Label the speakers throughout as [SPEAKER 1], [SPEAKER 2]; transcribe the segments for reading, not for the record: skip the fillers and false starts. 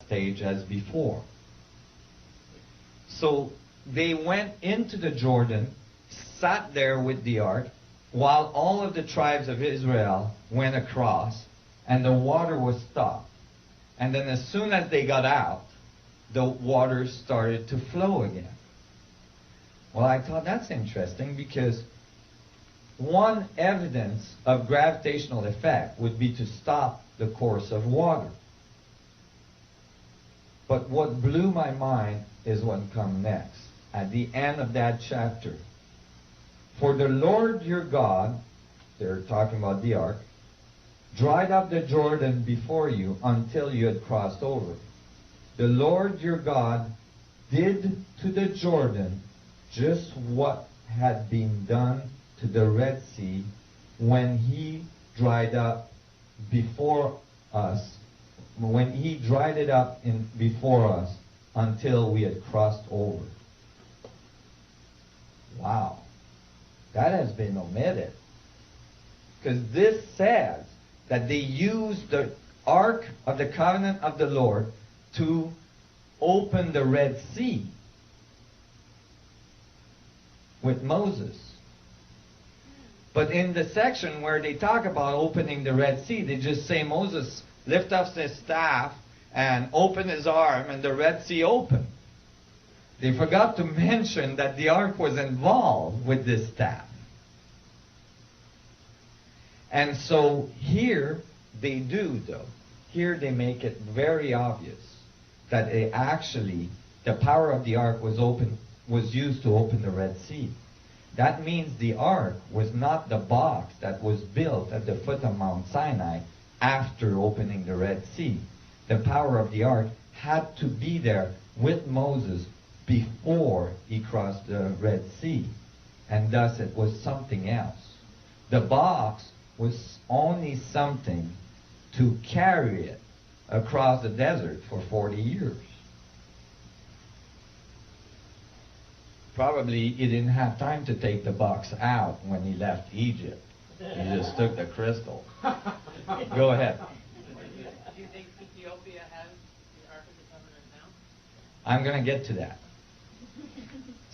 [SPEAKER 1] stage as before. So they went into the Jordan, sat there with the ark, while all of the tribes of Israel went across, and the water was stopped. And then as soon as they got out, the water started to flow again. Well, I thought that's interesting, because one evidence of gravitational effect would be to stop the course of water. But what blew my mind is what comes next. At the end of that chapter, for the Lord your God, they're talking about the ark, dried up the Jordan before you until you had crossed over. The Lord your God did to the Jordan just what had been done to the Red Sea when he dried up before us, when he dried it up before us until we had crossed over. Wow. That has been omitted. Because this says that they used the Ark of the Covenant of the Lord to open the Red Sea with Moses. But in the section where they talk about opening the Red Sea, they just say Moses lift up his staff and open his arm, and the Red Sea opened. They forgot to mention that the ark was involved with this staff. And so here they do, though. Here they make it very obvious that the power of the ark was used to open the Red Sea. That means the ark was not the box that was built at the foot of Mount Sinai after opening the Red Sea. The power of the ark had to be there with Moses before he crossed the Red Sea. And thus it was something else. The box was only something to carry it across the desert for 40 years. Probably he didn't have time to take the box out when he left Egypt. He just took the crystal. Go ahead.
[SPEAKER 2] Do you think Ethiopia has the Ark of the Covenant now?
[SPEAKER 1] I'm going to get to that.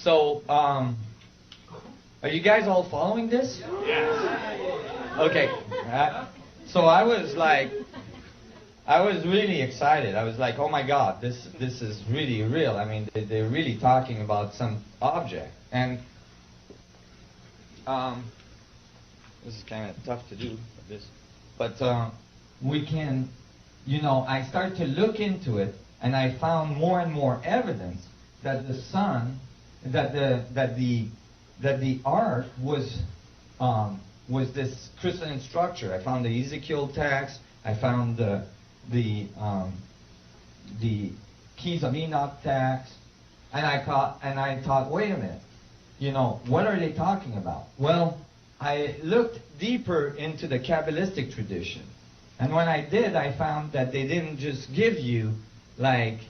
[SPEAKER 1] So, are you guys all following this?
[SPEAKER 2] Yes.
[SPEAKER 1] Okay. So I was really excited. I was like, oh my God, this is really real. I mean, they're really talking about some object. And this is kind of tough to do, but we can, I started to look into it, and I found more and more evidence that the ark was this crystalline structure. I found the Ezekiel text. I found the Keys of Enoch text, and I thought, wait a minute, what are they talking about? Well, I looked deeper into the Kabbalistic tradition, and when I did, I found that they didn't just give you like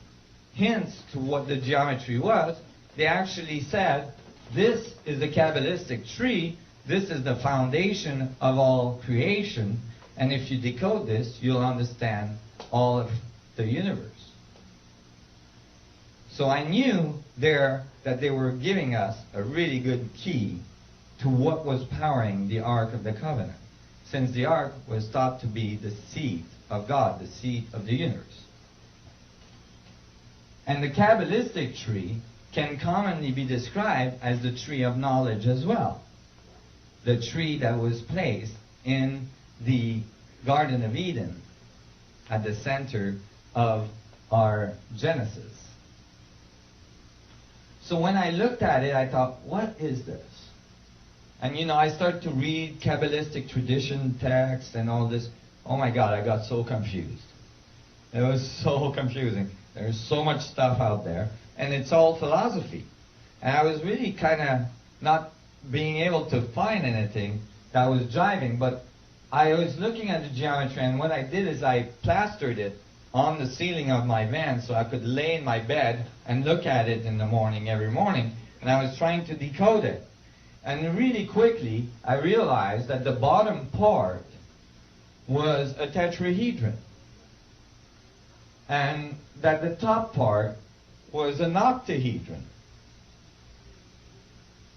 [SPEAKER 1] hints to what the geometry was. They actually said, this is the Kabbalistic tree, this is the foundation of all creation, and if you decode this, you'll understand all of the universe. So I knew that they were giving us a really good key to what was powering the Ark of the Covenant, since the Ark was thought to be the seat of God, the seat of the universe. And the Kabbalistic tree can commonly be described as the tree of knowledge as well. The tree that was placed in the Garden of Eden at the center of our Genesis. So when I looked at it, I thought, what is this? And I started to read Kabbalistic tradition texts and all this. Oh my God, I got so confused. It was so confusing. There's so much stuff out there, and it's all philosophy. And I was really kind of not being able to find anything that was jiving, but I was looking at the geometry, and what I did is I plastered it on the ceiling of my van so I could lay in my bed and look at it in the morning, every morning, and I was trying to decode it. And really quickly, I realized that the bottom part was a tetrahedron. and that the top part was an octahedron.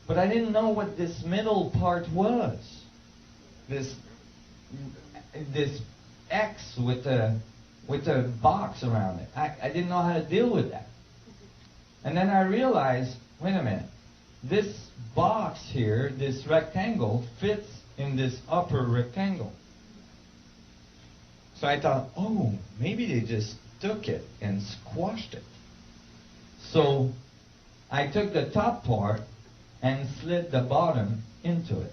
[SPEAKER 1] But I didn't know what this middle part was. This X with a box around it. I didn't know how to deal with that. And then I realized, wait a minute, this box here, this rectangle, fits in this upper rectangle. So I thought, oh, maybe they just took it and squashed it. So I took the top part and slid the bottom into it.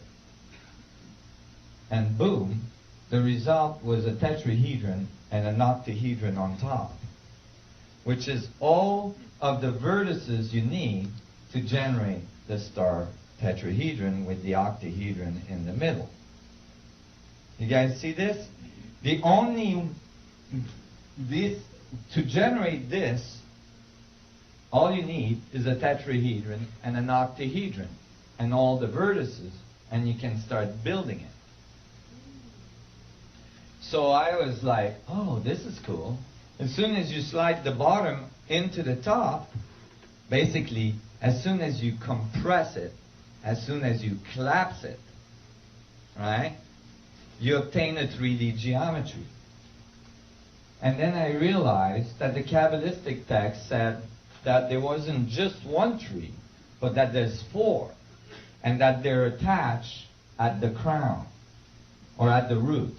[SPEAKER 1] And boom, the result was a tetrahedron and an octahedron on top, which is all of the vertices you need to generate the star tetrahedron with the octahedron in the middle. You guys see this? To generate this, all you need is a tetrahedron and an octahedron and all the vertices, and you can start building it. So I was like, oh, this is cool. As soon as you slide the bottom into the top, basically, as soon as you compress it, as soon as you collapse it, right, you obtain a 3D geometry. And then I realized that the Kabbalistic text said that there wasn't just one tree, but that there's four, and that they're attached at the crown, or at the root.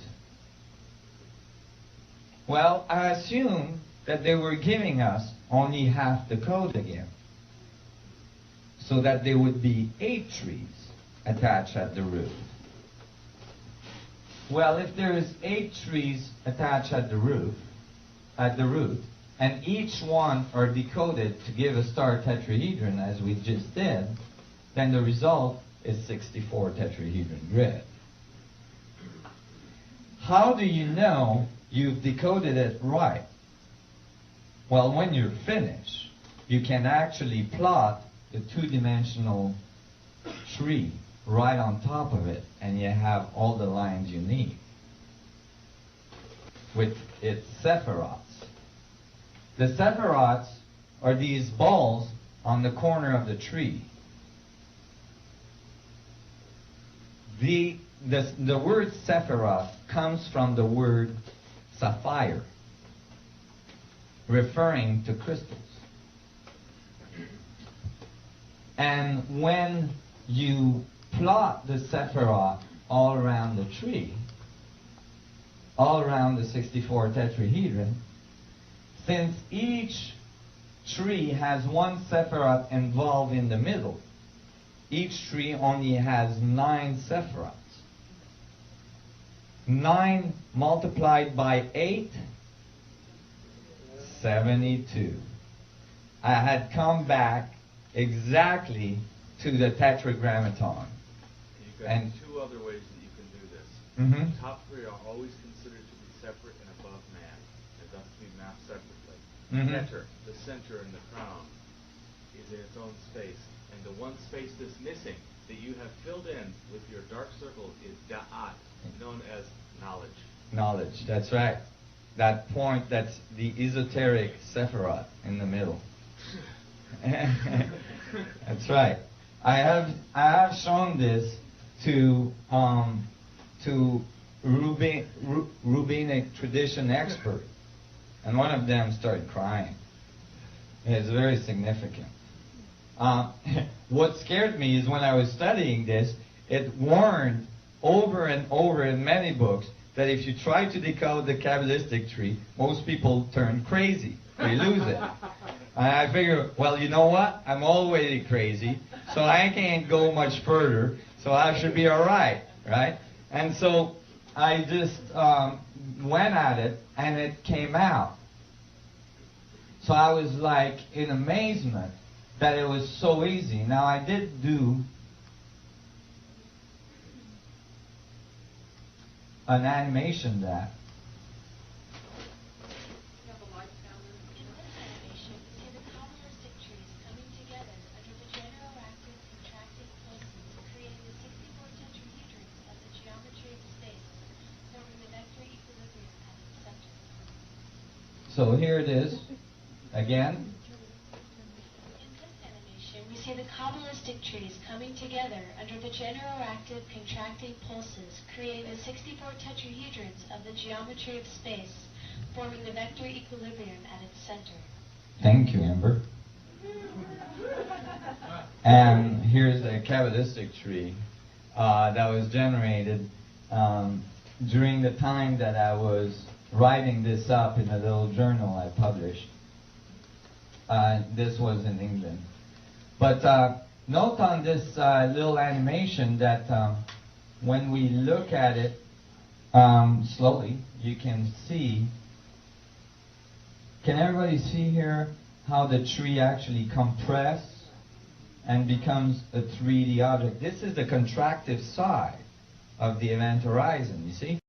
[SPEAKER 1] Well, I assumed that they were giving us only half the code again, so that there would be 8 trees attached at the root. Well, if there is 8 trees attached at the root, and each one are decoded to give a star tetrahedron, as we just did, then the result is 64 tetrahedron grid. How do you know you've decoded it right? Well, when you're finished, you can actually plot the 2-dimensional tree right on top of it, and you have all the lines you need with its sephiroths. The sephiroths are these balls on the corner of the tree. The word sephiroth comes from the word sapphire, referring to crystals. And when you plot the sephiroth all around the tree, all around the 64 tetrahedron, since each tree has one sephiroth involved in the middle, each tree only has 9 sephiroths. 9 multiplied by 8, 72. I had come back exactly to the tetragrammaton.
[SPEAKER 3] You've got
[SPEAKER 1] And
[SPEAKER 3] 2 other ways that you can do this.
[SPEAKER 1] Mhm.
[SPEAKER 3] The top 3 are always considered to be separate and above man, and thus to be mapped separately.
[SPEAKER 1] Mhm.
[SPEAKER 3] Center, the center and the crown, is in its own space, and the one space that's missing that you have filled in with your dark circle is da'at, known as knowledge.
[SPEAKER 1] Knowledge, that's right. That point, that's the esoteric sephiroth in the middle. That's right. I have shown this to rabbinic tradition experts, and one of them started crying. It's very significant. What scared me is when I was studying this, it warned over and over in many books that if you try to decode the Kabbalistic tree, most people turn crazy. They lose it. And I figure, well, you know what? I'm already crazy, so I can't go much further, so I should be all right, right? And so I just went at it, and it came out. So I was like in amazement that it was so easy. Now I did do an animation that.
[SPEAKER 2] You have a light counter.
[SPEAKER 4] In this animation, we see the Kabbalistic trees coming together under the general active contracting forces, creating the 64 tetrahedrons as the geometry of space, serving the vector equilibrium at its center.
[SPEAKER 1] So here it is, again.
[SPEAKER 4] In this animation, we see the Kabbalistic trees coming together under the general active contracting pulses, creating the 64 tetrahedrons of the geometry of space, forming the vector equilibrium at its center.
[SPEAKER 1] Thank you, Amber. And here's a Kabbalistic tree that was generated during the time that I was writing this up in a little journal I published. This was in England. But note on this little animation that when we look at it slowly, you can see. Can everybody see here how the tree actually compresses and becomes a 3D object? This is the contractive side of the event horizon, you see?